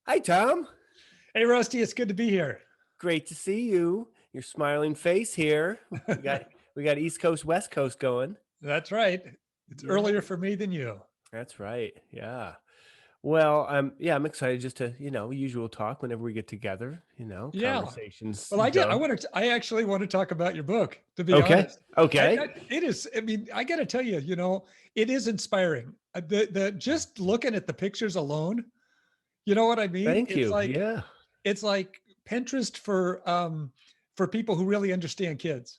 Hi, Tom. Hey, Rusty, it's good to be here. Great to see you. Your smiling face here. We got East Coast, West Coast going. That's right. It's Yeah, earlier for me than you. that's right. Yeah. Well, I'm excited just to, usual talk whenever we get together, Yeah. conversations Well, I did. go. I actually want to talk about your book, to be Okay. honest. Okay. It is, I mean, I got to tell you, it is inspiring. Just looking at the pictures alone, you know what I mean? Thank you. Yeah. It's like Pinterest for people who really understand kids.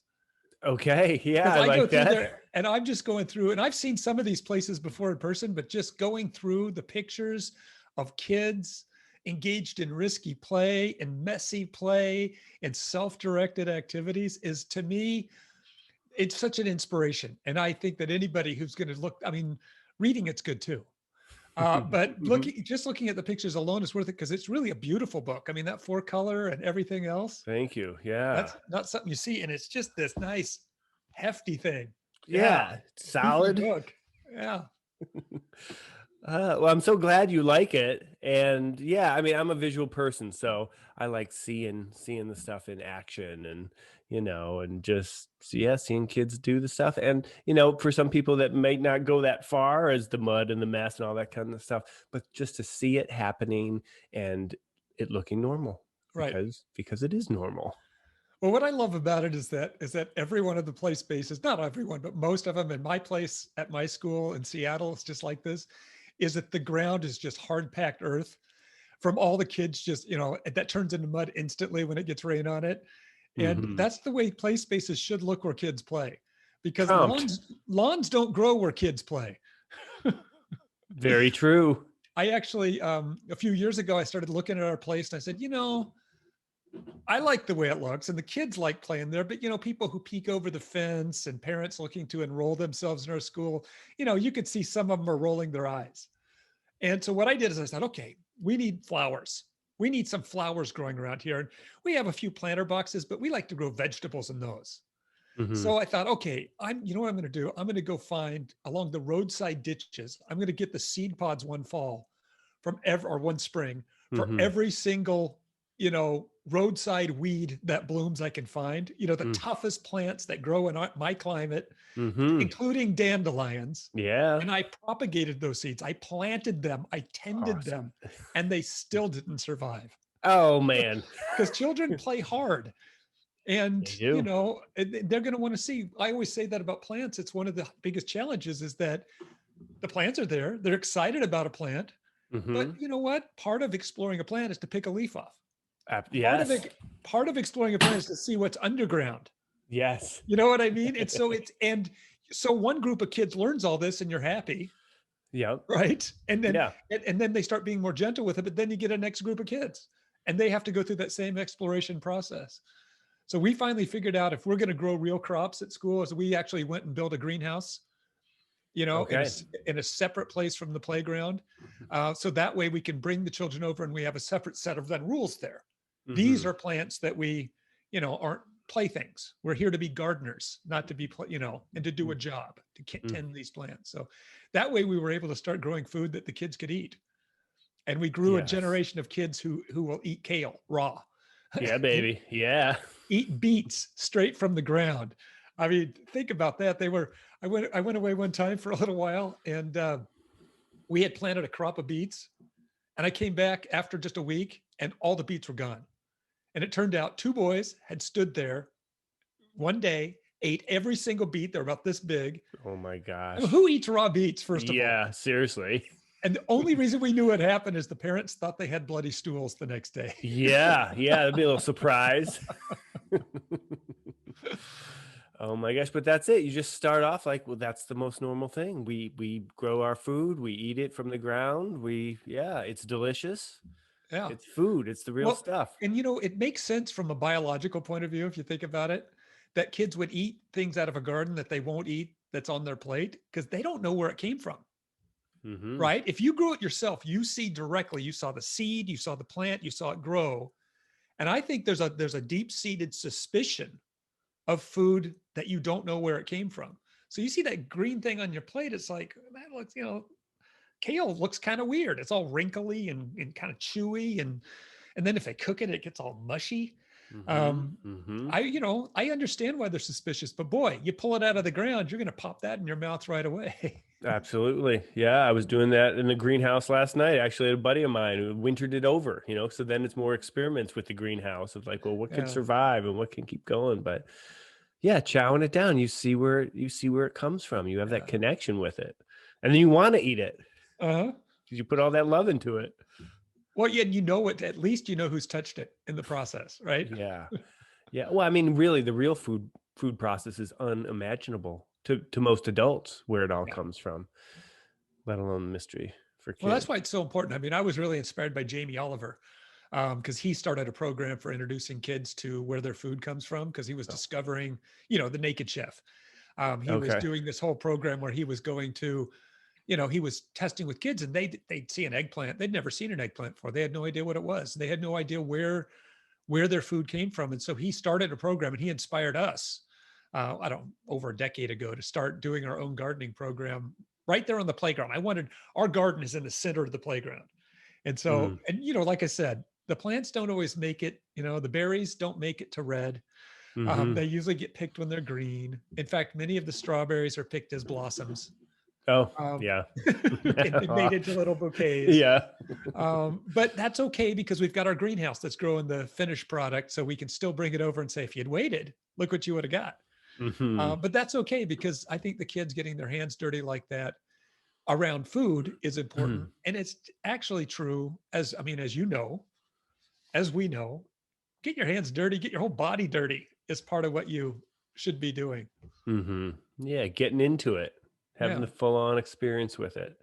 Okay. Yeah, Because I I go like through that. there and I'm just going through, and I've seen some of these places before in person, but just going through the pictures of kids engaged in risky play and messy play and self-directed activities is, to me, it's such an inspiration. And I think that anybody who's going to look, I mean, reading it's good too. But Mhm. looking at the pictures alone is worth it because it's really a beautiful book. I mean, that four color and everything else, Thank you. Yeah. that's not something you see. And it's just this nice, hefty thing. Yeah. Yeah. Two for the Solid. book. Yeah. Well, I'm so glad you like it. And yeah, I mean, I'm a visual person, so I like seeing the stuff in action and and just yeah, seeing kids do the stuff. And for some people that might not go that far as the mud and the mess and all that kind of stuff, but just to see it happening and it looking normal Right. because it is normal. Well, what I love about it is that every one of the play spaces, not everyone, but most of them in my place at my school in Seattle, it's just like this, is that the ground is just hard packed earth from all the kids just, that turns into mud instantly when it gets rain on it. And Hmm. that's the way play spaces should look where kids play, because Pumped. lawns don't grow where kids play. Very true. I actually, a few years ago, I started looking at our place and I said, I like the way it looks and the kids like playing there, but people who peek over the fence and parents looking to enroll themselves in our school, you could see some of them are rolling their eyes. And so what I did is I said, okay, we need flowers. We need some flowers growing around here. And we have a few planter boxes, but we like to grow vegetables in those. Hmm. So I thought, okay, you know what I'm going to do? I'm going to go find along the roadside ditches. I'm going to get the seed pods one fall or one spring for Hmm. every single, roadside weed that blooms I can find, the toughest plants that grow in my climate, Hmm. including dandelions. Yeah. And I propagated those seeds. I planted them, I tended Awesome. them, and they still didn't survive Oh man. because children play hard. And, They do. they're going to want to see. I always say that about plants. It's one of the biggest challenges is that the plants are there. They're excited about a plant. But Hmm. you know what? Part of exploring a plant is to pick a leaf off. Part of Yes. it, part of exploring a plant is to see what's underground. Yes. You know what I mean? And so one group of kids learns all this and you're happy, Yep. right? And then Yeah. and then they start being more gentle with it, but then you get a next group of kids and they have to go through that same exploration process. So we finally figured out if we're going to grow real crops at school, is we actually went and built a greenhouse, in a Okay. separate place from the playground. So that way we can bring the children over and we have a separate set of then rules there. These Hmm. are plants that we, aren't playthings. We're here to be gardeners, not to be, and to do a job to tend these plants. So that way we were able to start growing food that the kids could eat. And we grew a Yes. generation of kids who will eat kale raw, Yeah, baby. Yeah. eat beets straight from the ground. I mean, think about that. I went away one time for a little while and we had planted a crop of beets and I came back after just a week and all the beets were gone. And it turned out two boys had stood there one day, ate every single beet. They're about this big. Oh my I mean, gosh. who eats raw beets, first of all? Yeah, seriously. And the only reason we knew it happened is the parents thought they had bloody stools the next day. Yeah, yeah, that'd be a little surprise. Oh my gosh, but that's it. You just start off like, well, that's the most normal thing. We grow our food, we eat it from the ground. Yeah, it's delicious. Yeah. It's food, it's the real Well, stuff. and it makes sense from a biological point of view, if you think about it, that kids would eat things out of a garden that they won't eat that's on their plate because they don't know where it came from, Hmm. right? If you grew it yourself, you see directly, you saw the seed, you saw the plant, you saw it grow. And I think there's a deep-seated suspicion of food that you don't know where it came from. So you see that green thing on your plate, it's like, that looks, kale looks kind of weird. It's all wrinkly and kind of chewy. And then if they cook it, it gets all mushy. Mhm, Um, mhm. I understand why they're suspicious, but boy, you pull it out of the ground, you're going to pop that in your mouth right away. Absolutely. Yeah, I was doing that in the greenhouse last night. Actually, a buddy of mine who wintered it over, so then it's more experiments with the greenhouse of like, well, what can Yeah. survive and what can keep going? But yeah, chowing it down, you see where it comes from. You have that Yeah. connection with it. And then you want to eat it Uh-huh. because you put all that love into it. Well, yeah, you know what? At least you know who's touched it in the process, right? Yeah. Yeah. Well, I mean, really, the real food process is unimaginable to most adults where it all Yeah. comes from, let alone the mystery for Well, that's kids. why it's so important. I mean, I was really inspired by Jamie Oliver because he started a program for introducing kids to where their food comes from because he was Oh, discovering, the naked chef. He was okay. doing this whole program where he was going to, he was testing with kids and they'd see an eggplant. They'd never seen an eggplant before. They had no idea what it was. They had no idea where their food came from. And so he started a program and he inspired us, I don't over a decade ago to start doing our own gardening program right there on the playground. I wanted our garden is in the center of the playground. And so, Mm, and like I said, the plants don't always make it, the berries don't make it to red. mhm. They usually get picked when they're green. In fact, many of the strawberries are picked as blossoms. Oh, Um, yeah. and made into little bouquets. Yeah. But that's okay because we've got our greenhouse that's growing the finished product. So we can still bring it over and say, if you'd waited, look what you would have got. Mhm. But that's okay because I think the kids getting their hands dirty like that around food is important. And it's actually true as you know, as we know, get your hands dirty, get your whole body dirty is part of what you should be doing. Mhm. Yeah, getting into it, having Yeah. the full on experience with it.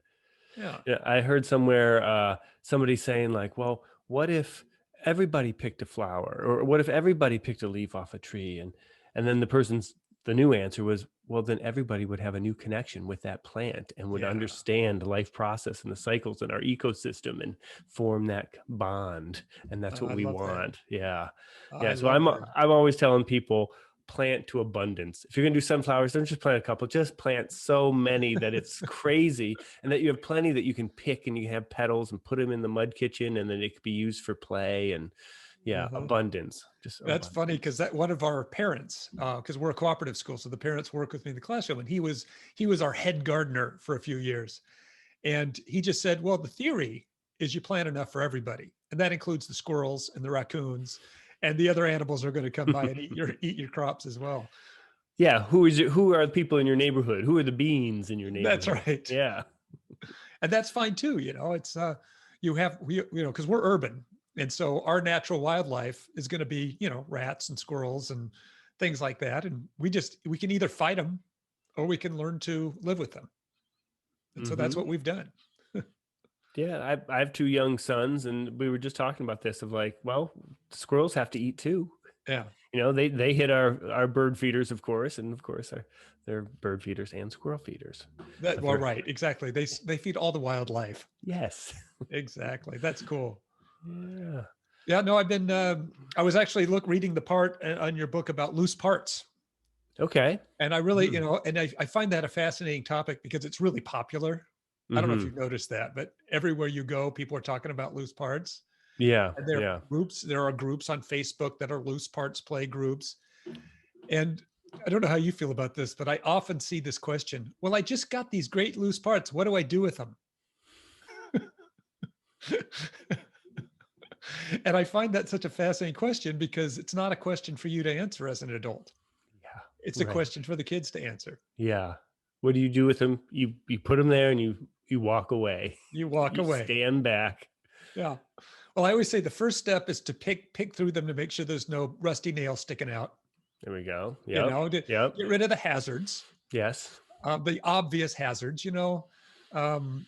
Yeah. Yeah, I heard somewhere somebody saying like, "Well, what if everybody picked a flower, or what if everybody picked a leaf off a tree?" And then the new answer was, "Well, then everybody would have a new connection with that plant and would Yeah. understand the life process and the cycles in our ecosystem and form that bond." And that's what I we love that. want. Yeah, I yeah. So love I'm that. I'm always telling people plant to abundance. If you're gonna do sunflowers, don't just plant a couple, just plant so many that it's crazy and that you have plenty that you can pick and you can have petals and put them in the mud kitchen and then it could be used for play and yeah, Uh-huh. abundance, just That's funny abundance. because that one of our parents, because we're a cooperative school, so the parents work with me in the classroom, and he was our head gardener for a few years, and he just said, "Well, the theory is you plant enough for everybody, and that includes the squirrels and the raccoons, and the other animals are going to come by and eat your crops as well." Yeah, who are the people in your neighborhood? Who are the beans in your That's neighborhood? right, Yeah. and that's fine too. It's because we're urban, and so our natural wildlife is going to be rats and squirrels and things like that, and we can either fight them or we can learn to live with them, and so that's Hmm. what we've done. Yeah, I have two young sons and we were just talking about this of like, well, squirrels have to eat too. Yeah, They hit our bird feeders, of course, and of course they're bird feeders and squirrel feeders. that But well, they're right, exactly. They feed all the wildlife. yes. Exactly, that's cool. Yeah. Yeah, no, I was actually reading the part on your book about loose parts. Okay. And I really, Mm. and I find that a fascinating topic because it's really popular. I don't know if Mhm. you've noticed that, but everywhere you go, people are talking about loose parts. Yeah, And yeah. there are groups on Facebook that are loose parts play groups. And I don't know how you feel about this, but I often see this question. Well, I just got these great loose parts. What do I do with them? And I find that such a fascinating question because it's not a question for you to answer as an adult. Yeah, It's a right. question for the kids to answer. Yeah. What do you do with them? You put them there and you walk away. You walk You away. stand back. Yeah. Well, I always say the first step is to pick through them to make sure there's no rusty nails sticking out. There we go. You Yep. know, to Yep. get rid of the hazards, Yes. the obvious hazards. Um,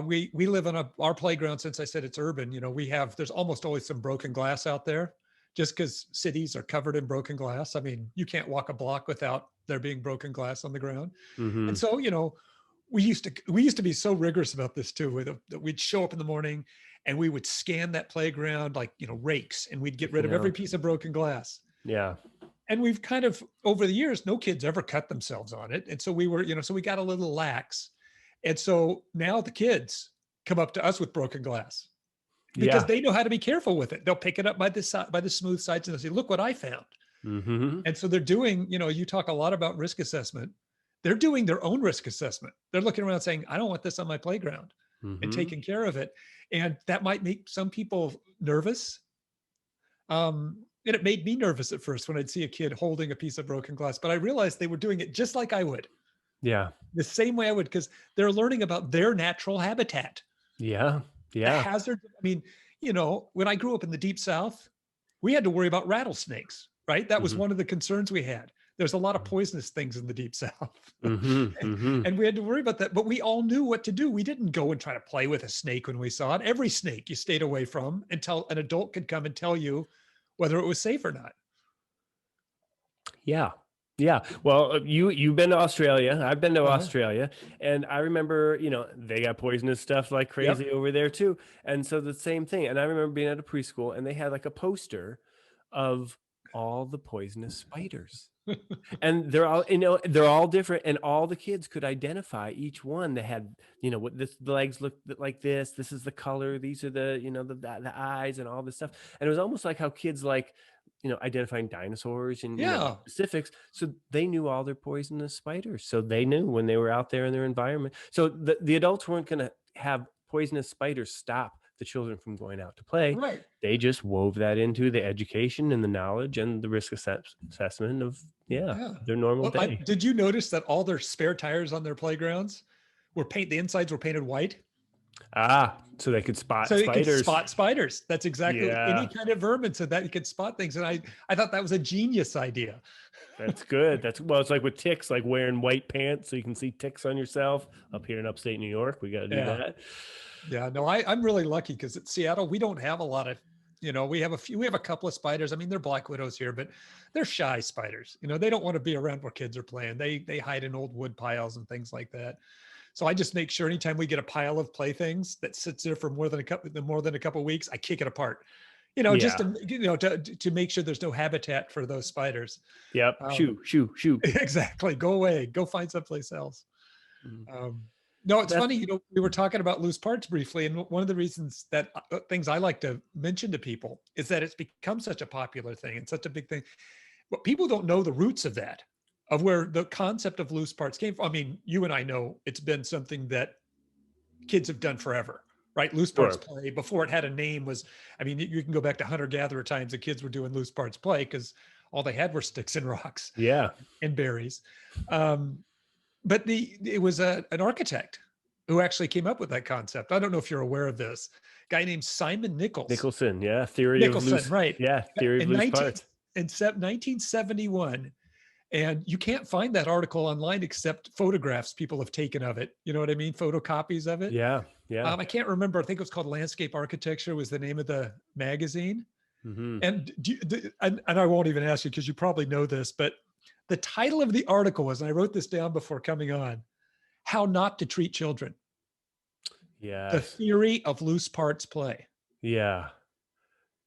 we live on our playground. Since I said it's urban, there's almost always some broken glass out there, just because cities are covered in broken glass. I mean, you can't walk a block without there being broken glass on the ground. And Mhm. so, we used to be so rigorous about this too. That we'd show up in the morning and we would scan that playground like rakes, and we'd get rid Taking of every out. piece of broken glass. Yeah. And we've kind of over the years, no kids ever cut themselves on it, and so we got a little lax. And so now the kids come up to us with broken glass because Yeah. they know how to be careful with it. They'll pick it up by the side, by the smooth sides, and they'll say, "Look what I found." Mhm. And so they're doing, you talk a lot about risk assessment. They're doing their own risk assessment. They're looking around saying, I don't want this on my playground, and Mhm. taking care of it. And that might make some people nervous. And it made me nervous at first when I'd see a kid holding a piece of broken glass, but I realized they were doing it just like I would, Yeah. the same way I would, because they're learning about their natural habitat, Yeah. the Yeah. hazards. I mean, when I grew up in the deep South, we had to worry about rattlesnakes, right? That was Mhm. one of the concerns we had. There's a lot of Mhm. poisonous things in the deep South. Mhm. and, Mhm. and we had to worry about that, but we all knew what to do. We didn't go and try to play with a snake when we saw it. Every snake you stayed away from until an adult could come and tell you whether it was safe or not. Yeah. Yeah. Well, you've been to Australia. I've been to Uh-huh. Australia, and I remember, they got poisonous stuff like Yep. crazy over there too. And so the same thing. And I remember being at a preschool, and they had like a poster of all the poisonous spiders. And they're all different, and all the kids could identify each one. They had, what this the legs look like, this is the color, these are the, the eyes and all this stuff. And it was almost like how kids like, identifying dinosaurs and, the Yeah. specifics. So they knew all their poisonous spiders. So they knew when they were out there in their environment. So the adults weren't going to have poisonous spiders stop the children from going out to play. Right. They just wove that into the education and the knowledge and the risk assessment of, yeah, Yeah. their normal Well, day. did you notice that all their spare tires on their playgrounds the insides were painted white? So they could spot So it could spiders. spot spiders. That's exactly any Yeah, kind of vermin, so that it could spot things. And I thought that was a genius idea. that's good. Well, it's like with ticks, like wearing white pants so you can see ticks on yourself. Up here in upstate New York, we got to do Yeah. that. Yeah. No, I'm really lucky because at Seattle, we don't have a lot of, we have a couple of spiders. I mean, they're black widows here, but they're shy spiders. They don't want to be around where kids are playing. They hide in old wood piles and things like that. So I just make sure anytime we get a pile of playthings that sits there for more than a couple of weeks, I kick it apart. Just Yeah. to make sure there's no habitat for those spiders. Yep. Um, Shoo, shoo, shoo. exactly. Go away. Go find someplace else. Mhm. Um, no, it's That's funny. We were talking about loose parts briefly, and one of the reasons that things I like to mention to people is that it's become such a popular thing and such a big thing. But people don't know the roots of that, of where the concept of loose parts came from. I mean, you and I know it's been something that kids have done forever, right? Loose parts sure. play before it had a name was, I mean, you can go back to hunter gatherer times. The kids were doing loose parts play because all they had were sticks and rocks Yeah. and berries. Um, but it was an architect who actually came up with that concept. I don't know if you're aware of this guy named Simon Nicholson. Yeah. Nicholson, right? Theory of In loose 19 parts. in 1971, and you can't find that article online except photographs people have taken of it. You know what I mean? Photocopies of it. Yeah. Yeah. I can't remember. I think it was called Landscape Architecture was the name of the magazine. Hmm. And and I won't even ask you because you probably know this, but the title of the article was, and I wrote this down before coming on, How Not to Treat Children, the Yes. theory of loose parts play. Yeah.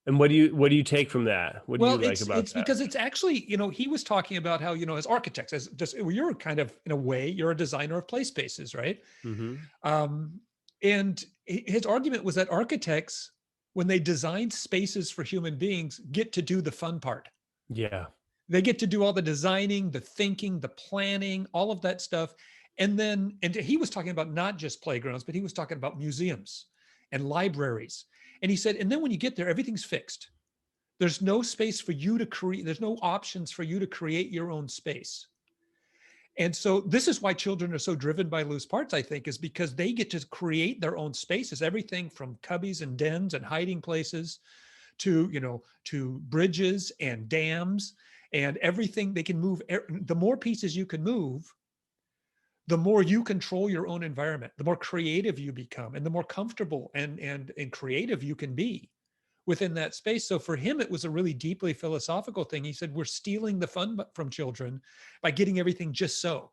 And what do you take from that? What do you Well, like about it's that? because it's actually, he was talking about how, as architects, as just you're kind of in a way, you're a designer of play spaces, right? Hmm. Um, and his argument was that architects, when they design spaces for human beings, get to do the fun part. Yeah. They get to do all the designing, the thinking, the planning, all of that stuff. And he was talking about not just playgrounds, but he was talking about museums and libraries. And he said, and then when you get there, everything's fixed. There's no space for you to create, there's no options for you to create your own space. And so this is why children are so driven by loose parts, I think, is because they get to create their own spaces, everything from cubbies and dens and hiding places to bridges and dams and everything they can move. The more pieces you can move, the more you control your own environment, the more creative you become, and the more comfortable and creative you can be within that space. So for him, it was a really deeply philosophical thing. He said, we're stealing the fun from children by getting everything just so.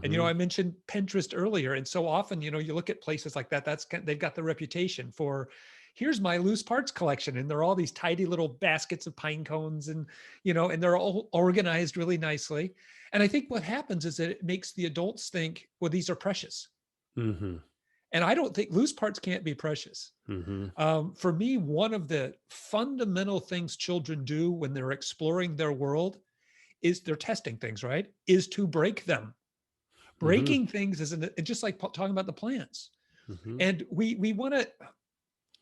And Hmm. I mentioned Pinterest earlier, and so often, you look at places like that. They've got the reputation for, here's my loose parts collection, and they're all these tidy little baskets of pine cones, and they're all organized really nicely. And I think what happens is that it makes the adults think, well, these are precious. Hmm. And I don't think loose parts can't be precious. Mhm. For me, one of the fundamental things children do when they're exploring their world is they're testing things, right? Is to break them. Mhm. Breaking things is just like talking about the plants. Mhm. And we want to,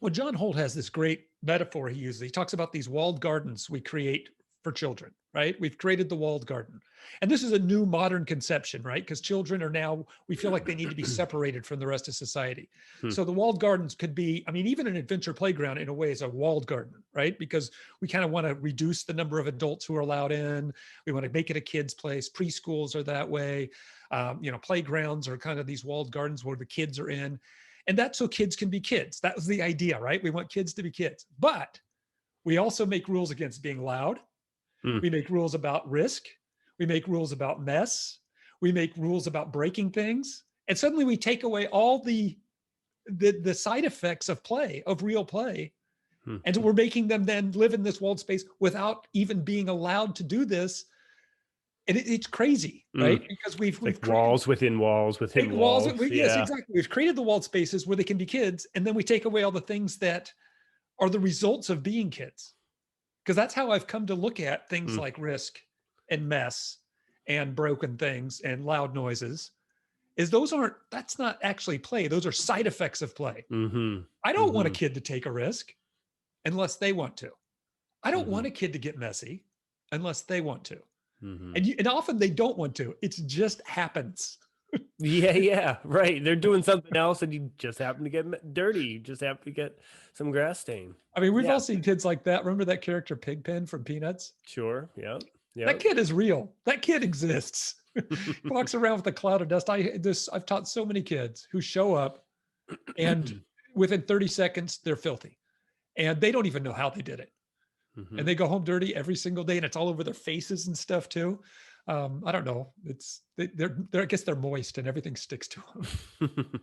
well, John Holt has this great metaphor he uses. He talks about these walled gardens we create for children, right? We've created the walled garden. And this is a new modern conception, right? Because children are now, we feel like they need to be separated from the rest of society. Hmm. So the walled gardens could be, I mean, even an adventure playground in a way is a walled garden, right? Because we kind of want to reduce the number of adults who are allowed in. We want to make it a kid's place. Preschools are that way. Playgrounds are kind of these walled gardens where the kids are in. And that's so kids can be kids. That was the idea, right? We want kids to be kids. But we also make rules against being loud. Hmm. We make rules about risk. We make rules about mess. We make rules about breaking things. And suddenly we take away all the side effects of play, of real play. Hmm. And so we're making them then live in this walled space without even being allowed to do this. And it's crazy, Mm. right? Because we've Like created walls within walls within big walls. walls. Yes, Yeah. exactly. We've created the walled spaces where they can be kids, and then we take away all the things that are the results of being kids. Because that's how I've come to look at things Mm. like risk and mess and broken things and loud noises. Is that's not actually play. Those are side effects of play. Mhm. I don't want a Mhm. kid to take a risk unless they want to. I don't want Mhm. a kid to get messy unless they want to. Mhm. And often they don't want to. It just happens. Yeah, yeah, right. They're doing something else, and you just happen to get dirty. You just happen to get some grass stain. I mean, we've Yeah, all seen kids like that. Remember that character Pigpen from Peanuts? sure. Yep. That Yep. kid is real. That kid exists. He walks around with a cloud of dust. I've taught so many kids who show up and within 30 seconds they're filthy and they don't even know how they did it. And Mhm. they go home dirty every single day and it's all over their faces and stuff too. I don't know. They're I guess they're moist and everything sticks to them.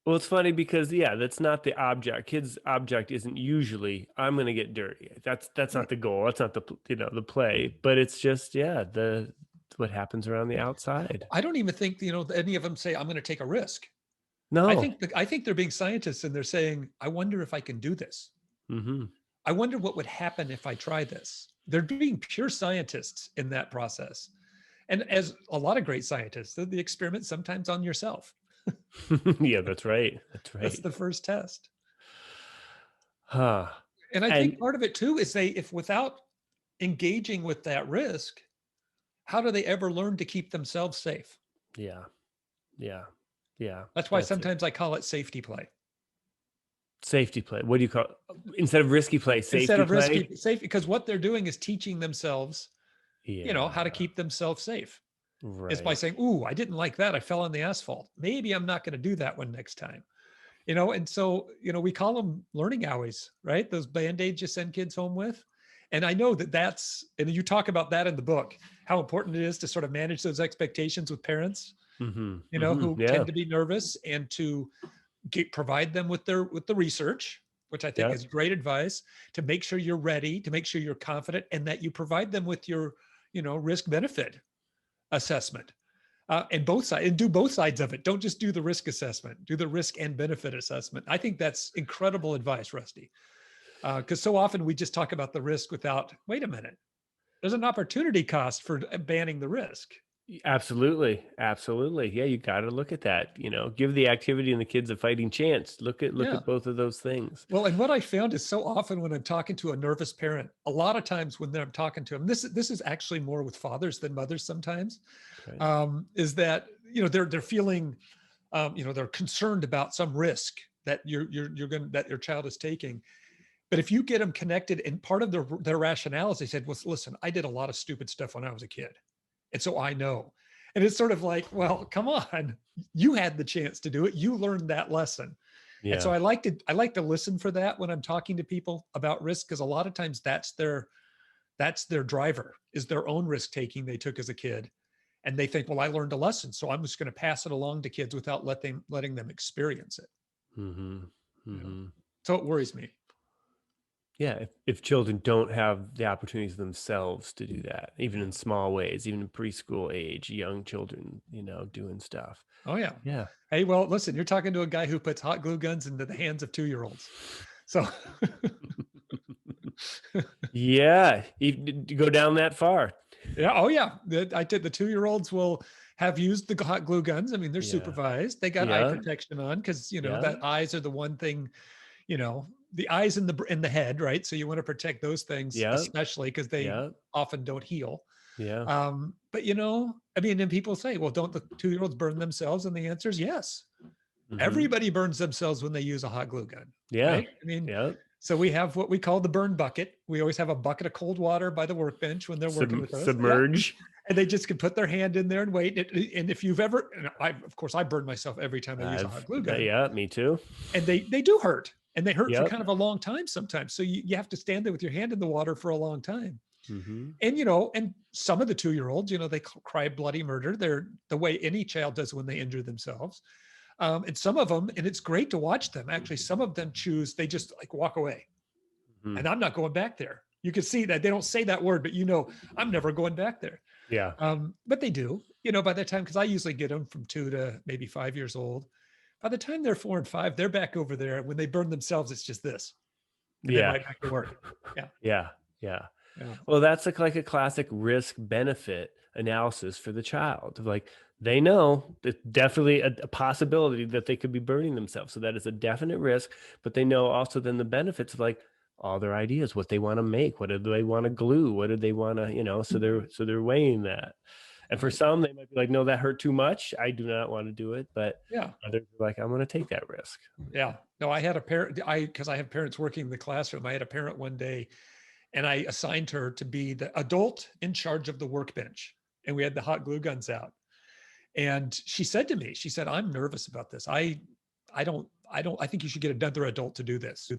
Well, it's funny because yeah, that's not the object. Kids' object isn't usually I'm going to get dirty. That's not the goal. That's not the play. But it's just yeah, the what happens around the outside. I don't even think any of them say I'm going to take a risk. No. I think they're being scientists and they're saying I wonder if I can do this. Mm-hmm. I wonder what would happen if I try this. They're being pure scientists in that process. And as a lot of great scientists, the experiment sometimes on yourself. Yeah, that's right. That's That's right. the first test. Huh. And I think And part of it too is if without engaging with that risk, how do they ever learn to keep themselves safe? yeah, yeah, yeah. That's why That's it. sometimes I call it safety play. Safety play. What do you call instead of risky play? Instead Safety of play. risky safe, because what they're doing is teaching themselves, how to Yeah. keep themselves safe. Is by Right. saying, "Ooh, I didn't like that. I fell on the asphalt. Maybe I'm not going to do that one next time." And so we call them learning owies, right? Those band-aids you send kids home with. And I know and you talk about that in the book, how important it is to sort of manage those expectations with parents, Mm-hmm. Mm-hmm. who Yeah. tend to be nervous, and to provide them with the research, which I think Yeah. is great advice, to make sure you're ready, to make sure you're confident, and that you provide them with your risk benefit assessment, and both sides, and do both sides of it. Don't just do the risk assessment, do the risk and benefit assessment. I think that's incredible advice, Rusty. Because so often we just talk about the risk without, wait a minute, there's an opportunity cost for banning the risk. Absolutely. Absolutely. Yeah, you got to look at that. Give the activity and the kids a fighting chance. Look Yeah. at both of those things. Well, and what I found is so often when I'm talking to a nervous parent, a lot of times when I'm talking to them, this is actually more with fathers than mothers sometimes, Okay. is that they're feeling, they're concerned about some risk that that your child is taking. But if you get them connected, and part of their rationale is they said, well, listen, I did a lot of stupid stuff when I was a kid. And so I know. And it's sort of like, well, come on, you had the chance to do it. You learned that lesson. And so Yeah. I like to listen for that when I'm talking to people about risk, because a lot of times that's their driver, is their own risk taking they took as a kid. And they think, well, I learned a lesson, so I'm just going to pass it along to kids without letting them experience it. Mm-hmm. You know, Mm-hmm. so it worries me. Yeah, if children don't have the opportunities themselves to do that, even in small ways, even in preschool age, young children, doing stuff. Oh, yeah. Yeah. Hey, well, listen, you're talking to a guy who puts hot glue guns into the hands of 2-year-olds. So Yeah, you go down that far. yeah, oh yeah. I did the 2-year-olds will have used the hot glue guns. I mean, they're Yeah. supervised. They got eye Yeah, protection on because yeah, that eyes are the one thing, the eyes in the head, right? So you want to protect those things, yeah, especially because they yeah, often don't heal. yeah. But I mean, and people say, well, don't the 2-year-olds burn themselves? And the answer is yes. Mhm. Everybody burns themselves when they use a hot glue gun, Yeah, right? I mean, yeah. so we have what we call the burn bucket. We always have a bucket of cold water by the workbench when they're working with us. Yeah. Submerge. And they just can put their hand in there and wait. And if you've ever, and of course, I burn myself every time I use a hot glue gun, Yeah, me too. and they do hurt, and they hurt for Yep. kind of a long time sometimes. So you have to stand there with your hand in the water for a long time. Mhm. And and some of the 2-year-olds, they cry bloody murder. They're the way any child does when they injure themselves. And some of them, and it's great to watch them. Actually, some of them choose, they just like walk away, Mhm. and I'm not going back there. You can see that they don't say that word, but I'm never going back there. Yeah. But they do, by the time, because I usually get them from 2 to maybe 5 years old. By the time they're 4 and 5, they're back over there. When they burn themselves, it's just this, and then Yeah. right back to work. Yeah, Yeah, yeah. yeah, Well, that's like a classic risk benefit analysis for the child. Like they know that definitely a possibility that they could be burning themselves. So that is a definite risk, but they know also then the benefits of like all their ideas, what they want to make, what do they want to glue, what do they want to, so they're weighing that. And for right. some, they might be like, no, that hurt too much. I do not want to do it. But Yeah, others are like, I'm going to take that risk. yeah. No, I had a parent. Because I have parents working in the classroom. I had a parent one day, and I assigned her to be the adult in charge of the workbench, and we had the hot glue guns out. And she said to me, she said, "I'm nervous about this. I think you should get another adult to do this."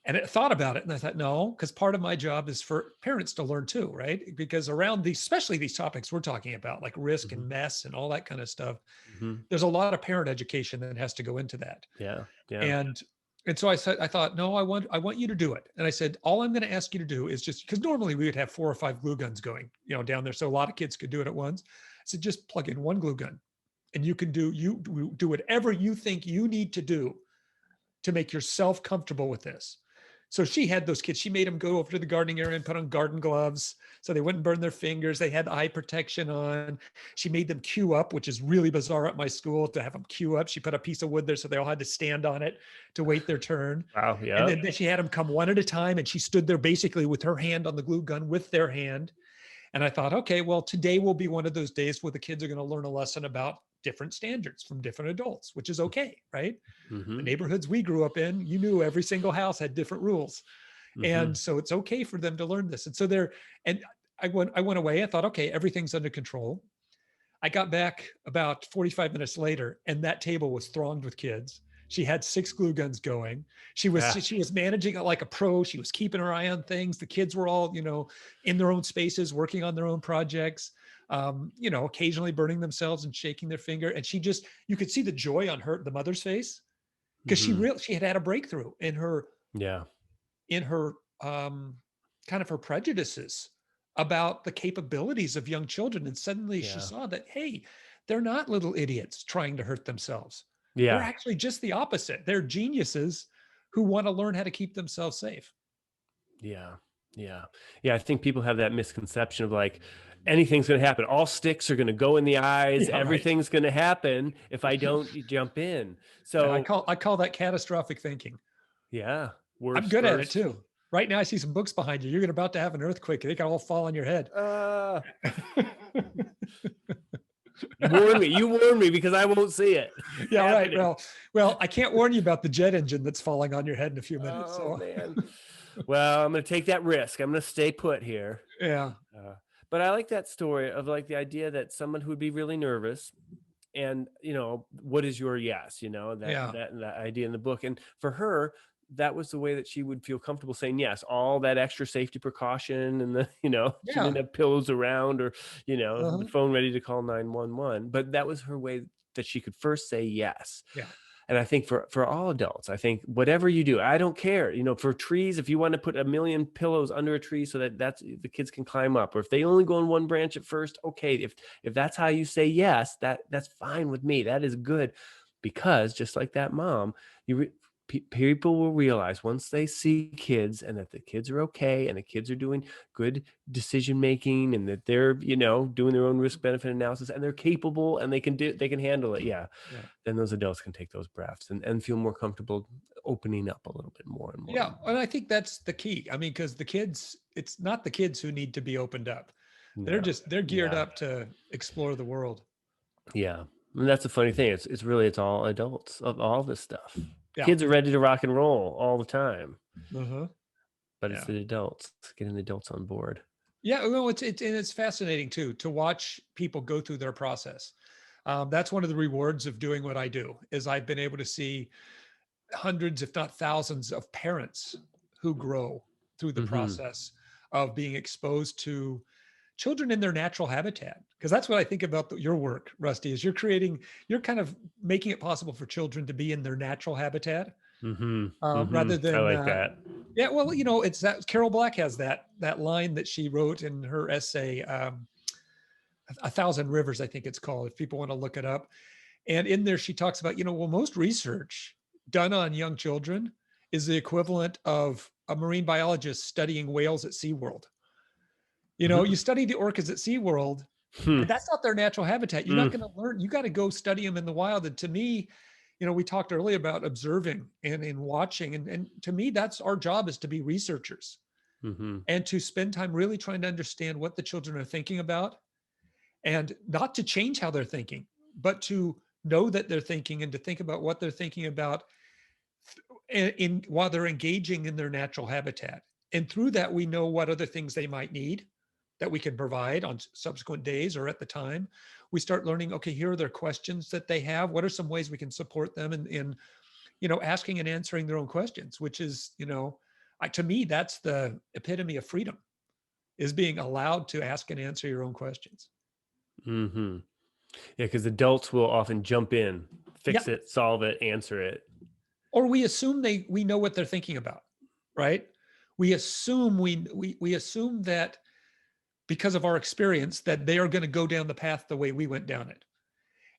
And I thought about it, and I thought, no, because part of my job is for parents to learn too, right? Because around these, especially these topics we're talking about, like risk Hmm. and mess and all that kind of stuff, Hmm. there's a lot of parent education that has to go into that. Yeah. Yeah. And so I thought, no, I want you to do it. And I said, all I'm going to ask you to do is just, because normally we would have 4 or 5 glue guns going, down there, so a lot of kids could do it at once. I said, just plug in one glue gun, and you do whatever you think you need to do to make yourself comfortable with this. So she had those kids. She made them go over to the gardening area and put on garden gloves so they wouldn't burn their fingers. They had eye protection on. She made them queue up, which is really bizarre at my school to have them queue up. She put a piece of wood there so they all had to stand on it to wait their turn. Wow. And Yeah. then she had them come one at a time, and she stood there basically with her hand on the glue gun with their hand. And I thought, okay, well, today will be one of those days where the kids are going to learn a lesson about different standards from different adults, which is okay, right? The Hmm. neighborhoods we grew up in, you knew every single house had different rules. And Hmm. so it's okay for them to learn this. And so and I went away. I thought, okay, everything's under control. I got back about 45 minutes later, and that table was thronged with kids. She had 6 glue guns going. She was Yeah. she was managing it like a pro. She was keeping her eye on things. The kids were all, in their own spaces, working on their own projects. Occasionally burning themselves and shaking their finger. And you could see the joy on the mother's face, because Hmm. she had a breakthrough in Yeah. her kind of her prejudices about the capabilities of young children. And suddenly she Yeah. saw that, hey, they're not little idiots trying to hurt themselves. They're Yeah. actually just the opposite. They're geniuses who want to learn how to keep themselves safe. Yeah. Yeah. Yeah. I think people have that misconception of like anything's going to happen. All sticks are going to go in the eyes. Yeah, right. Everything's going to happen if I don't jump in. Yeah, I So, call I call that catastrophic thinking. yeah. I'm Worst good at it first. too. Right now I see some books behind you. You're about to have an earthquake. They could all fall on your head. Uh, you warn me. You warn me because I won't see it Yeah, right. happening. Well, I can't warn you about the jet engine that's falling on your head in a few minutes. Oh, So man. Well, I'm going to take that risk. I'm going to stay put here. yeah. Uh, but I like that story of like the idea that someone who would be really nervous and what is your yes, that Yeah. that that idea in the book. And for her, that was the way that she would feel comfortable saying yes, all that extra safety precaution, and the she didn't Yeah. have pillows around, or the Uh-huh. phone ready to call 911, but that was her way that she could first say yes. Yeah. And I think for all adults, I think whatever you do, I don't care. For trees, if you want to put a million pillows under a tree so that the kids can climb up, or if they only go on one branch at first, okay. If that's how you say yes, that's fine with me. That is good, because just like that mom, you people will realize once they see kids and that the kids are okay and the kids are doing good decision making and that they're doing their own risk benefit analysis and they're capable and they can handle it. Yeah, Yeah. then those adults can take those breaths and feel more comfortable opening up a little bit more and more Yeah. and more. And I think that's the key. I mean, because the kids, it's not the kids who need to be opened up. No. They're geared Yeah. up to explore the world. Yeah. And that's the funny thing. It's all adults of all this stuff. Yeah. Kids are ready to rock and roll all the time, Uh-huh. but it's Yeah. the adults getting the adults on board. Yeah. Well, and it's fascinating too, to watch people go through their process. That's one of the rewards of doing what I do is I've been able to see hundreds, if not thousands of parents who grow through the Hmm. process of being exposed to children in their natural habitat. Because that's what I think about your work, Rusty, is you're kind of making it possible for children to be in their natural habitat, Hmm. Hmm. rather I than, like that. yeah, well, it's that Carol Black has that line that she wrote in her essay, A Thousand Rivers, I think it's called, if people want to look it up. And in there, she talks about, well, most research done on young children is the equivalent of a marine biologist studying whales at SeaWorld. You Mhm. study the orcas at SeaWorld, Hmm. and that's not their natural habitat. You're not Mm. going to learn. You got to go study them in the wild. And to me, we talked earlier about observing and in watching. And to me, that's our job, is to be researchers Mhm. and to spend time really trying to understand what the children are thinking about, and not to change how they're thinking, but to know that they're thinking and to think about what they're thinking about in while they're engaging in their natural habitat. And through that, we know what other things they might need that we can provide on subsequent days or at the time. We start learning, okay, here are their questions that they have. What are some ways we can support them in asking and answering their own questions, which is, to me, that's the epitome of freedom, is being allowed to ask and answer your own questions. Mhm. Yeah, because adults will often jump in, Yeah. fix it, solve it, answer it. Or we assume we know what they're thinking about, right? We assume that because of our experience that they are going to go down the path the way we went down it.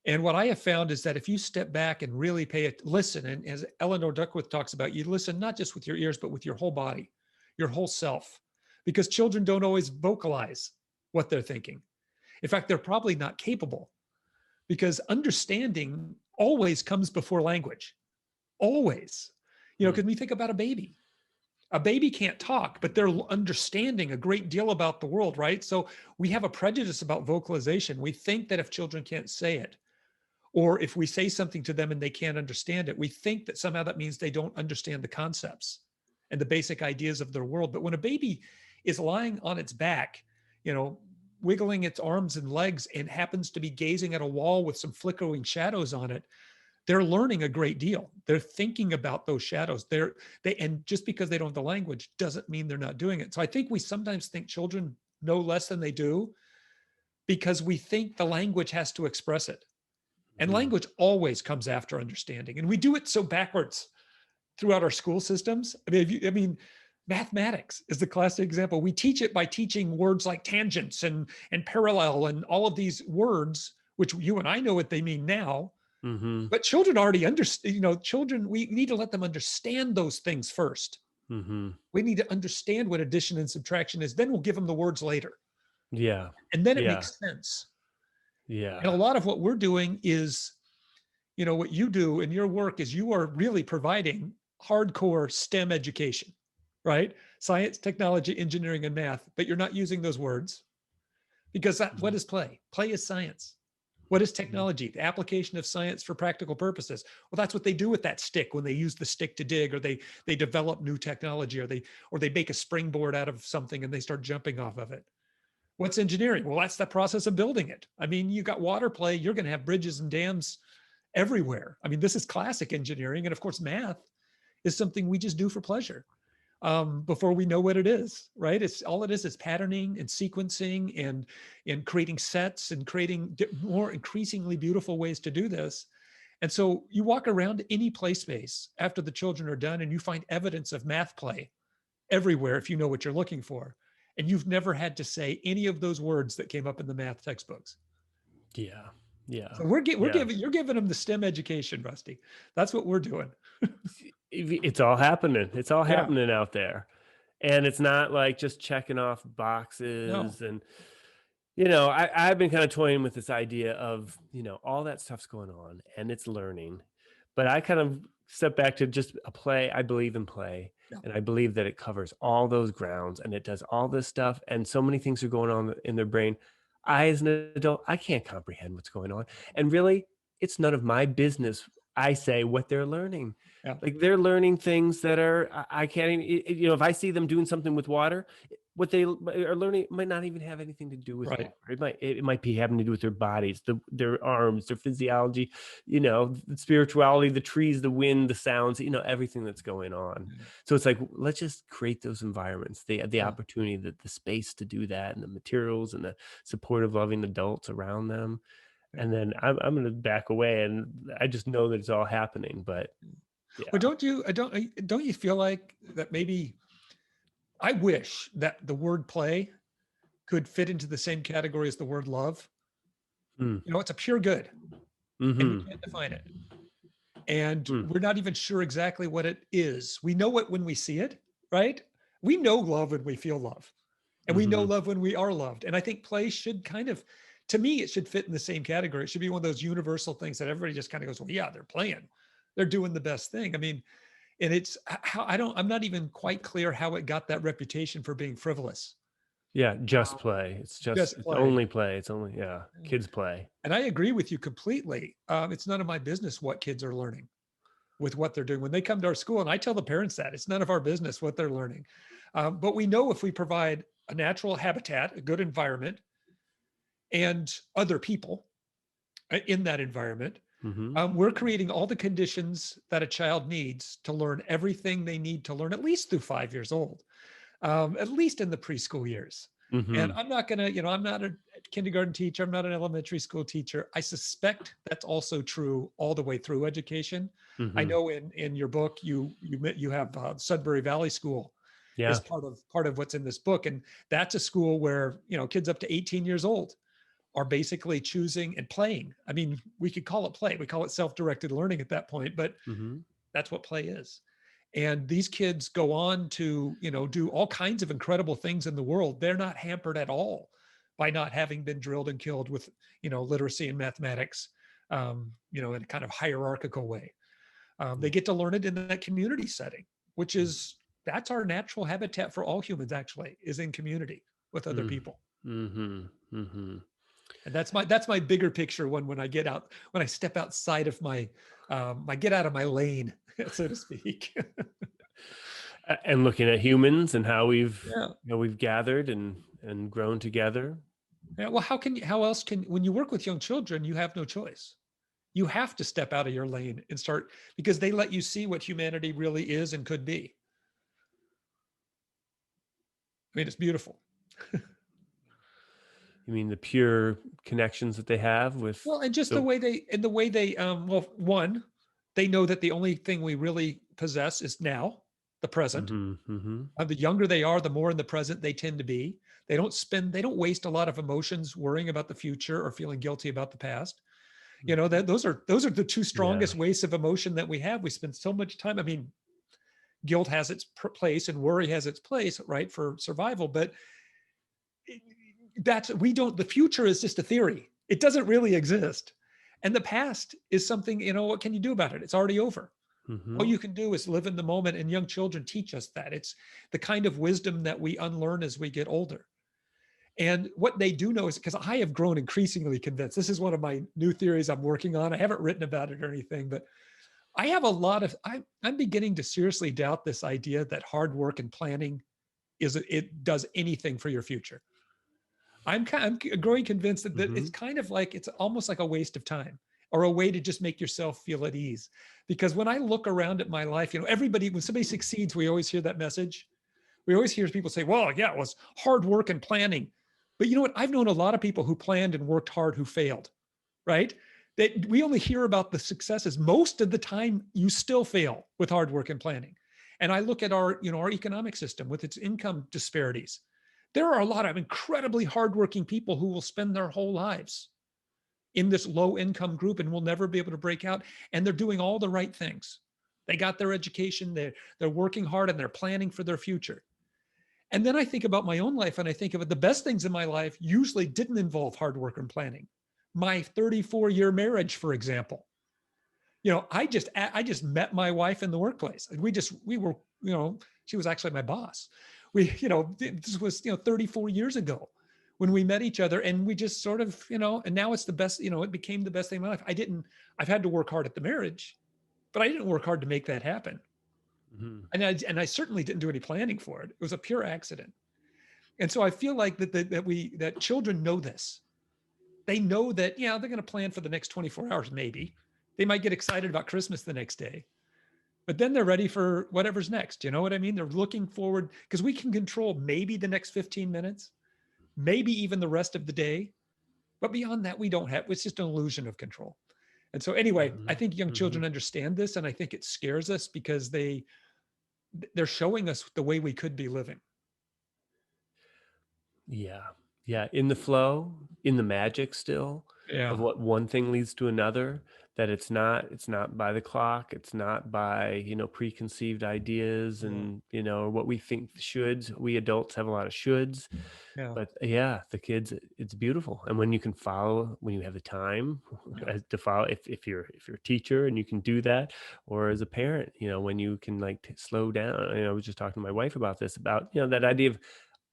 And what I have found is that if you step back and really listen, and as Eleanor Duckworth talks about, you listen not just with your ears, but with your whole body, your whole self, because children don't always vocalize what they're thinking. In fact, they're probably not capable, because understanding always comes before language, always. Mm. Because we think about a baby can't talk, but they're understanding a great deal about the world, right? So we have a prejudice about vocalization. We think that if children can't say it, or if we say something to them and they can't understand it, we think that somehow that means they don't understand the concepts and the basic ideas of their world. But when a baby is lying on its back, you know, wiggling its arms and legs, and happens to be gazing at a wall with some flickering shadows on it, they're learning a great deal. They're thinking about those shadows. And just because they don't have the language doesn't mean they're not doing it. So I think we sometimes think children know less than they do, because we think the language has to express it. And Mhm. language always comes after understanding. And we do it so backwards throughout our school systems. Mathematics is the classic example. We teach it by teaching words like tangents and parallel and all of these words, which you and I know what they mean now. Mhm. But children already understand, children, we need to let them understand those things first. Mhm. We need to understand what addition and subtraction is. Then we'll give them the words later. Yeah. And then it Yeah. makes sense. And a Yeah. lot of what we're doing is, what you do in your work is you are really providing hardcore STEM education, right? Science, technology, engineering, and math, but you're not using those words, because what Mhm. is play? Play is science. What is Mhm. technology? The application of science for practical purposes. Well, that's what they do with that stick when they use the stick to dig, or they develop new technology, or they make a springboard out of something and they start jumping off of it. What's engineering? Well, that's the process of building it. I mean, you got water play, you're going to have bridges and dams everywhere. I mean, this is classic engineering. And of course, math is something we just do for pleasure, before we know what it is, right? It's all it is patterning and sequencing and creating sets and creating more increasingly beautiful ways to do this. And so you walk around any play space after the children are done and you find evidence of math play everywhere if you know what you're looking for. And you've never had to say any of those words that came up in the math textbooks. Yeah. Yeah. So we're Yeah. giving you're giving them the STEM education, Rusty. That's what we're doing. It's all happening. It's all Yeah. happening out there. And it's not like just checking off No. boxes. And I've been kind of toying with this idea of, all that stuff's going on and it's learning. But I kind of step back to just a play. I believe in play. Yeah. And I believe that it covers all those grounds and it does all this stuff. And so many things are going on in their brain. I, as an adult, I can't comprehend what's going on. And really, it's none of my business. I say what they're learning. Yeah. Like they're learning things that are, I can't even, if I see them doing something with water, what they are learning might not even have anything to do with Right. water. It might be having to do with their bodies, their arms, their physiology, the spirituality, the trees, the wind, the sounds, everything that's going on. Yeah. So it's like, let's just create those environments, the Yeah. opportunity, the space to do that, and the materials and the supportive, loving adults around them. Yeah. And then I'm going to back away, and I just know that it's all happening. But yeah. Well, don't you feel like that maybe I wish that the word play could fit into the same category as the word love. Mm. It's a pure good and we Hmm. can't define it. And Mm. we're not even sure exactly what it is. We know it when we see it, right? We know love when we feel love, and we know Hmm. love when we are loved. And I think play should to me, it should fit in the same category. It should be one of those universal things that everybody just kind of goes, well, yeah, they're playing. They're doing the best thing. I mean, and it's how I'm not even quite clear how it got that reputation for being frivolous. Yeah, just Um, play. just It's play. only play. It's only, yeah, kids play. And I agree with you completely. It's none of my business what kids are learning with what they're doing when they come to our school. And I tell the parents that it's none of our business what they're learning. But we know if we provide a natural habitat, a good environment, and other people in that environment, Hmm. we're creating all the conditions that a child needs to learn everything they need to learn, at least through 5 years old, at least in the preschool years. And Hmm. I'm not going to, I'm not a kindergarten teacher. I'm not an elementary school teacher. I suspect that's also true all the way through education. I Hmm. know in your book, you have Sudbury Valley School is Yeah. part of what's in this book. And that's a school where, kids up to 18 years old are basically choosing and playing. I mean, we could call it play. We call it self-directed learning at that point, but Hmm. that's what play is. And these kids go on to, do all kinds of incredible things in the world. They're not hampered at all by not having been drilled and killed with, literacy and mathematics, in a kind of hierarchical way. They get to learn it in that community setting, which is that's our natural habitat for all humans. Actually, is in community with other Mm. people. Hmm. Hmm. And that's my bigger picture one when I step outside of my get out of my lane, so to speak. And looking at humans and how Yeah. we've gathered and grown together. Yeah. Well, how else can, when you work with young children, you have no choice. You have to step out of your lane and start, because they let you see what humanity really is and could be. I mean, it's beautiful. You mean the pure connections that they have with Well, and just the the. way they, well, one, they know that the only thing we really possess is now, the present. Hmm. Hmm. The younger they are, the more in the present they tend to be. They don't waste a lot of emotions worrying about the future or feeling guilty about the past. That those are the two Yeah. strongest wastes of emotion that we have. We spend so much time. I mean, guilt has its place and worry has its place, right, for survival. But the future is just a theory. It doesn't really exist. And the past is something, what can you do about it? It's already over. All Hmm. you can do is live in the moment, and young children teach us that. It's the kind of wisdom that we unlearn as we get older. And what they do know is, because I have grown increasingly convinced, this is one of my new theories I'm working on. I haven't written about it or anything, but I have I'm beginning to seriously doubt this idea that hard work and planning it does anything for your future. I'm growing convinced that it's Hmm. kind of like, it's almost like a waste of time or a way to just make yourself feel at ease. Because when I look around at my life, everybody, when somebody succeeds, we always hear that message. We always hear people say, well, yeah, it was hard work and planning. But you know what? I've known a lot of people who planned and worked hard who failed, right? That we only hear about the successes. Most of the time, you still fail with hard work and planning. And I look at our, our economic system with its income disparities. There are a lot of incredibly hardworking people who will spend their whole lives in this low income group and will never be able to break out. And they're doing all the right things. They got their education, they're working hard, and they're planning for their future. And then I think about my own life, and I think of it, the best things in my life usually didn't involve hard work and planning. My 34-year marriage, for example. I just met my wife in the workplace. We were, she was actually my boss. This was, 34 years ago when we met each other, and we just sort of, and now it's the best, it became the best thing in my life. I've had to work hard at the marriage, but I didn't work hard to make that happen. Mhm. And I certainly didn't do any planning for it. It was a pure accident. And so I feel like that children know this. They know that, they're going to plan for the next 24 hours, maybe. They might get excited about Christmas the next day, but then they're ready for whatever's next. You know what I mean? They're looking forward, because we can control maybe the next 15 minutes, maybe even the rest of the day. But beyond that, we don't have, it's just an illusion of control. And so anyway, I Mhm. think young Mhm. children understand this, and I think it scares us because they're showing us the way we could be living. Yeah. Yeah, in the flow, in the magic still of Yeah. what one thing leads to another, that it's not by the clock, it's not by, preconceived ideas Mm. and, what we think shoulds. We adults have a lot of shoulds, Yeah. but yeah, the kids, it's beautiful. And when you can follow, when you have the time Yeah. to follow, if you're a teacher and you can do that, or as a parent, when you can like slow down. I was just talking to my wife about this, about, that idea of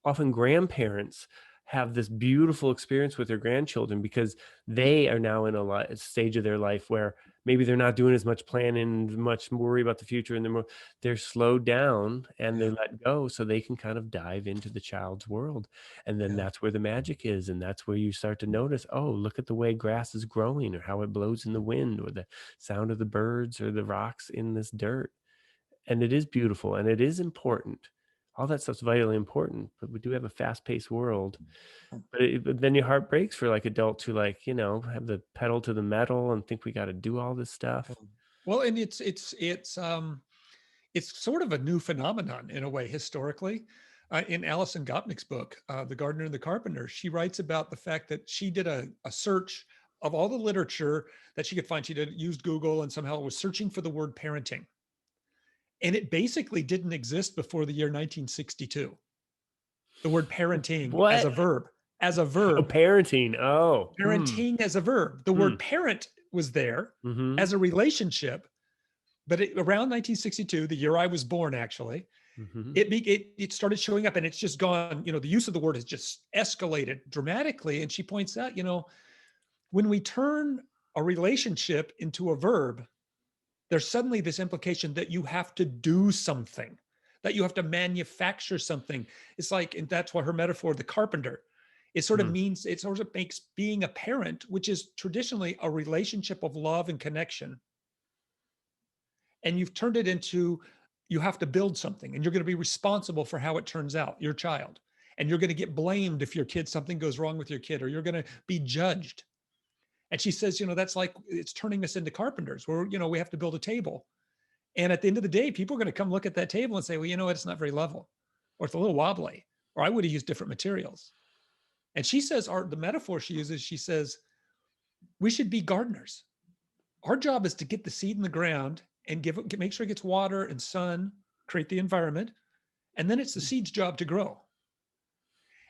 often grandparents have this beautiful experience with their grandchildren because they are now in a stage of their life where maybe they're not doing as much planning, as much worry about the future, and they're slowed down and they Yeah. let go so they can kind of dive into the child's world. And then Yeah. that's where the magic is. And that's where you start to notice, oh, look at the way grass is growing, or how it blows in the wind, or the sound of the birds, or the rocks in this dirt. And it is beautiful and it is important. All that stuff's vitally important, but we do have a fast-paced world. But then your heart breaks for like adults who like, have the pedal to the metal and think we got to do all this stuff. Well, and it's sort of a new phenomenon in a way historically. In Alison Gopnik's book, The Gardener and the Carpenter, she writes about the fact that she did a search of all the literature that she could find. She used Google and somehow was searching for the word parenting. And it basically didn't exist before the year 1962. The word parenting as a What? verb, as a Oh, verb, parenting. Oh, parenting as a verb. The hmm, word parent was there mm-hmm, as a relationship, but around 1962, the year I was born, actually, mm-hmm, it started showing up, and it's just gone. The use of the word has just escalated dramatically. And she points out, when we turn a relationship into a verb, there's suddenly this implication that you have to do something, that you have to manufacture something. It's like, and that's why her metaphor, the carpenter, it sort of hmm, means, it sort of makes being a parent, which is traditionally a relationship of love and connection, and you've turned it into, you have to build something, and you're going to be responsible for how it turns out, your child. And you're going to get blamed if your kid, something goes wrong with your kid, or you're going to be judged. And she says, that's like, it's turning us into carpenters where, we have to build a table. And at the end of the day, people are going to come look at that table and say, well, you know what? It's not very level, or it's a little wobbly, or I would have used different materials. And she says, the metaphor she uses, she says, we should be gardeners. Our job is to get the seed in the ground and make sure it gets water and sun, create the environment. And then it's the seed's job to grow.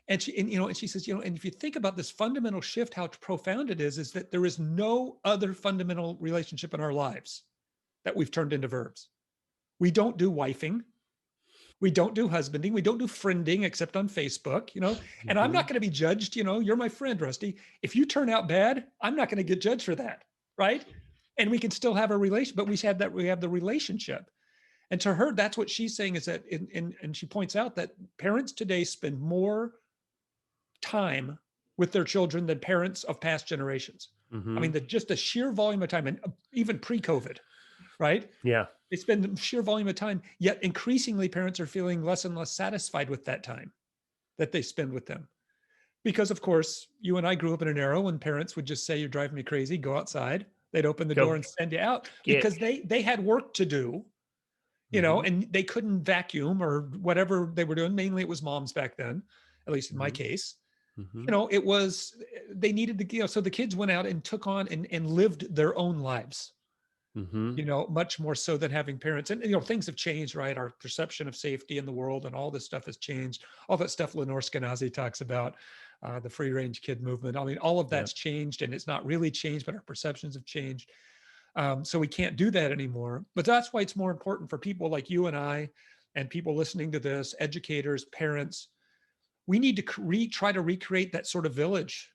And she says, and if you think about this fundamental shift, how profound it is that there is no other fundamental relationship in our lives that we've turned into verbs. We don't do wifing. We don't do husbanding. We don't do friending except on Facebook, and I'm mm-hmm. not going to be judged. You're my friend, Rusty. If you turn out bad, I'm not going to get judged for that. Right. And we can still have a relation, but we have the relationship. And to her, that's what she's saying, is that, and she points out that parents today spend more time with their children than parents of past generations. I Mm-hmm. mean, just the sheer volume of time, and even pre-COVID, right? Yeah. They spend sheer volume of time, yet increasingly parents are feeling less and less satisfied with that time that they spend with them, Because of course, you and I grew up in an era when parents would just say, "You're driving me crazy, go outside." They'd open the door Go and send you out get. because they had work to do, Mhm, and they couldn't vacuum or whatever they were doing. Mainly it was moms back then, at least in my mhm, case. mhm, It was they needed to, so the kids went out and took on and lived their own lives, mhm. much more so than having parents. And things have changed, right? Our perception of safety in the world and all this stuff has changed. All that stuff Lenore Skenazy talks about, the free range kid movement. I mean, all of Yep. that's changed, and it's not really changed, but our perceptions have changed. So we can't do that anymore. But that's why it's more important for people like you and I, and people listening to this, educators, parents. We need to try to recreate that sort of village,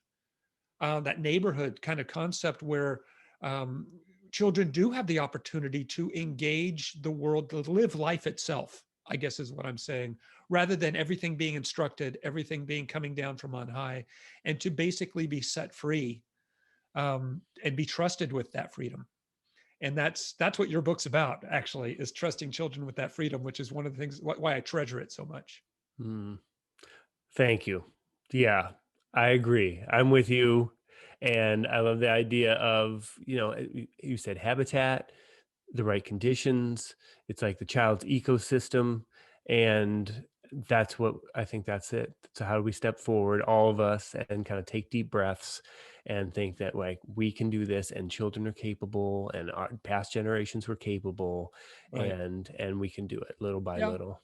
that neighborhood kind of concept where um, children do have the opportunity to engage the world, to live life itself, I guess is what I'm saying, rather than everything being instructed, everything being coming down from on high, and to basically be set free, and be trusted with that freedom. And that's what your book's about, actually, is trusting children with that freedom, which is one of the things why I treasure it so much. Mm. Thank you. Yeah, I agree. I'm with you, and I love the idea of, you said habitat, the right conditions. It's like the child's ecosystem, and that's what I think that's it. So how do we step forward, all of us, and kind of take deep breaths and think that like we can do this, and children are capable, and our past generations were capable, Right. and we can do it little by Yeah. little.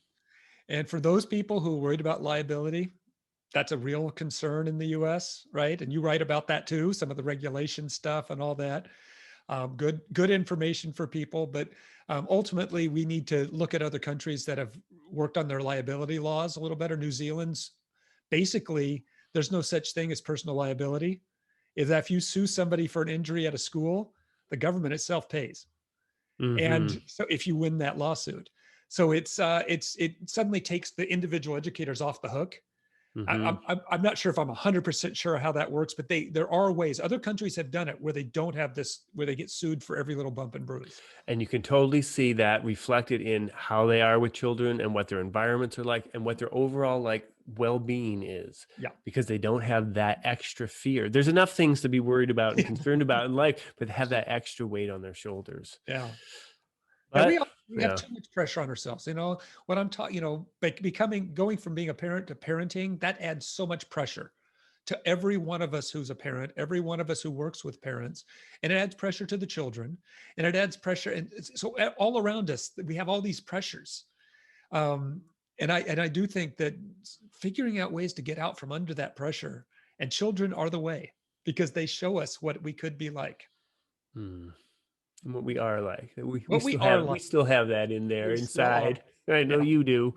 And for those people who are worried about liability, that's a real concern in the US, right? And you write about that too, some of the regulation stuff and all that. Good information for people, but ultimately we need to look at other countries that have worked on their liability laws a little better. New Zealand's basically, there's no such thing as personal liability. Is that if you sue somebody for an injury at a school, the government itself pays. Hmm. And so if you win that lawsuit, so it suddenly takes the individual educators off the hook. Hmm. I'm not sure if I'm 100% sure how that works, but there are ways. Other countries have done it where they don't have this, where they get sued for every little bump and bruise. And you can totally see that reflected in how they are with children and what their environments are like and what their overall like well-being is, Yeah. because they don't have that extra fear. There's enough things to be worried about and concerned about in life, but they have that extra weight on their shoulders. Yeah. And But we have yeah. too much pressure on ourselves. When I'm talking, going from being a parent to parenting, that adds so much pressure to every one of us who's a parent, every one of us who works with parents, and it adds pressure to the children, and it adds pressure, and so all around us we have all these pressures. Um, and I do think that figuring out ways to get out from under that pressure, and children are the way, because they show us what we could be like, Hmm. And what we are like. We what we still are have like. that in there We still are. inside. I know Yeah. you do.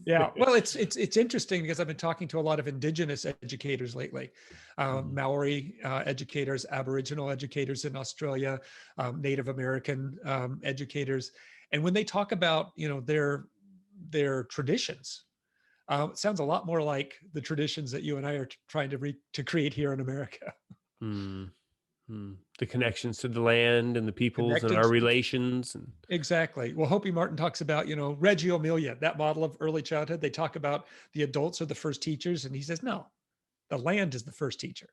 Yeah, well, it's interesting because I've been talking to a lot of indigenous educators lately, Mhm. Maori educators, Aboriginal educators in Australia, Native American educators, and when they talk about their traditions, it sounds a lot more like the traditions that you and I are trying to create here in America. Hmm. Hmm. The connections to the land and the peoples and Connected. our relations and Exactly. Well, Hopi Martin talks about, Reggio Emilia, that model of early childhood. They talk about the adults are the first teachers. And he says, no, the land is the first teacher.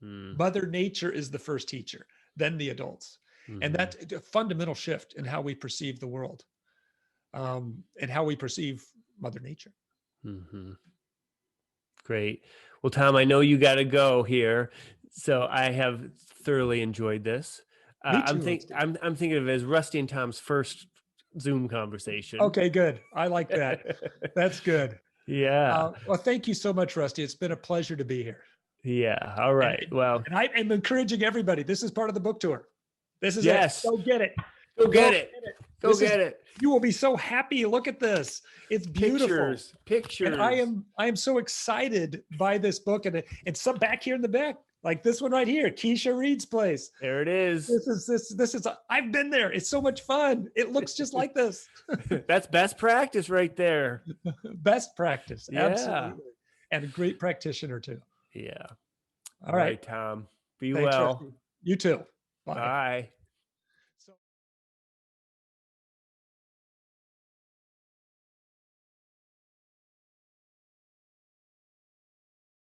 mm, Mother Nature is the first teacher, then the adults. And mhm, that's a fundamental shift in how we perceive the world, and how we perceive Mother Nature. mhm. Great. Well, Tom, I know you got to go here, so I have thoroughly enjoyed this. Me too, Rusty. I'm thinking of it as Rusty and Tom's first Zoom conversation. Okay, good. I like that. That's good. Yeah. Well, thank you so much, Rusty. It's been a pleasure to be here. Yeah. All And, right. Well, and I am encouraging everybody. This is part of the book tour. This is it. yes. Go get it. Go Go get it. get it. Go This is, get it. you will be so happy. Look at this. It's beautiful. Pictures. And I Pictures. am I am so excited by this book, and some back here in the back, like this one right here, Keisha Reed's place. There it is. This is I've been there. It's so much fun. It looks just like this. That's best practice right there. Best practice, Yeah. absolutely, and a great practitioner too. Yeah. All All right, right, Tom. Be thanks, well. Rusty. You too. Bye. Bye.